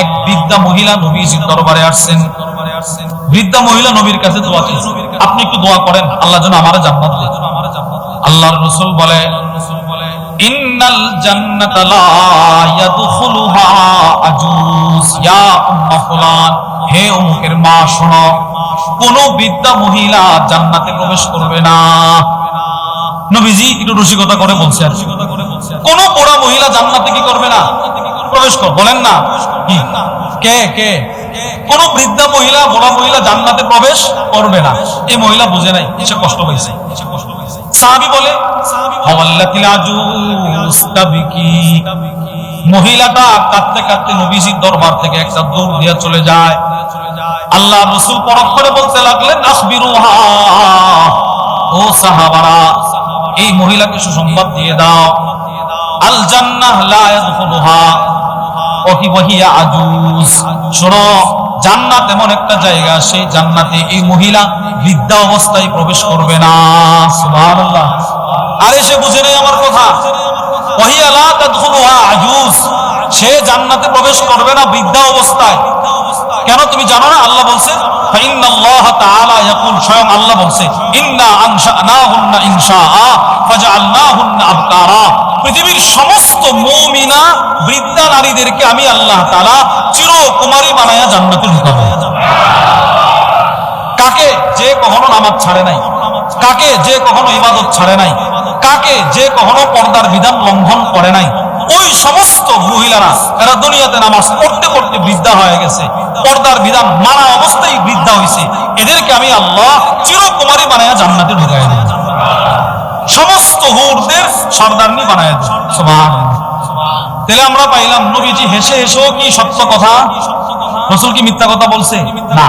এক বৃদ্ধা মহিলা নবীজির দরবারে আসছেন। বৃদ্ধা মহিলা নবীর কাছে দোয়া চাইছেন, আপনি একটু দোয়া করেন আল্লাহ যেন আমারে জান্নাত দেয়। আল্লাহর রাসূল বলে, ইন্নাল জান্নাতা লা ইয়াদখুলুহা আজুজ ইয়া উম্মা ফুলান। হে অমুকের মা শোনো, কোন বৃদ্ধা মহিলা জান্নাতে প্রবেশ করবে না। নবীজি একটু রসিকতা করে বলছেন, কোন বুড়া মহিলা জান্নাতে কি করবে না? প্রবেশ কর বলেন না কি? কে কে? কোন বৃদ্ধা মহিলা, বুড়া মহিলা জান্নাতে প্রবেশ করবে না। এই মহিলা বুঝে নাই, সে কষ্ট পাইছে। সাহাবী বলে, হাওয়াল্লাতিল আজুজ তাবিকি। মহিলাটা কাঁদতে কাঁদতে নবীজির দরবার থেকে একটা দৌড় দিয়ে চলে যায়। আল্লাহর রাসূল পরখ করে বলতে লাগলেন, আখবিরুহা, ও সাহাবারা এই মহিলাকে সুসংবাদ দিয়ে দাও, আল জান্নাহ লা ইয়াদখুলুহা ওয়াহিয়া আজুজ। শোনো, জান্নাত এমন একটা জায়গা, সেই জান্নাতে এই মহিলা বৃদ্ধা অবস্থায় প্রবেশ করবে না। সুবহানাল্লাহ। আরে সে বুঝে নেই আমার কথা। ওয়াহিয়া লা তাদখুলুহা আজুজ, সে জান্নাতে প্রবেশ করবে না বৃদ্ধা অবস্থায়। কেন তুমি জানো না? আল্লাহ বলছে, ফাইন্নাল্লাহ তাআলা ইয়াকুল, স্বয়ং আল্লাহ বলছে, ইন্না আনশানাহুন্না ইনশাআ ফাজআলনাহুন্না আবকারা। পৃথিবীর সমস্ত মুমিনা বৃদ্ধা নারীদেরকে আমি আল্লাহ তাআলা চিরকুমারী বানায়া জান্নাতে ঢুকাবো। কাকে? যে কখনো নামাজ ছাড়ে নাই, কাকে? যে কখনো ইবাদত ছাড়ে নাই, কাকে? যে কখনো পর্দার বিধান লঙ্ঘন করে নাই। ওই সমস্ত মহিলারা, এরা দুনিয়াতে নামাজ পড়তে পড়তে বৃদ্ধা হয়ে গেছে, পর্দার বিধান মানা অবস্থায় বৃদ্ধা হয়েছে, এদেরকে আমি আল্লাহ চিরকুমারী বানায়া জান্নাতে ঢুকাই দেব, সমস্ত হুরদের সর্দারনি বানায় দেব। সুবহানাল্লাহ। তাহলে আমরা পাইলাম নবীজি হেসে হেসেও কি সত্য কথা? রাসূল কি মিথ্যা কথা বলছে? না।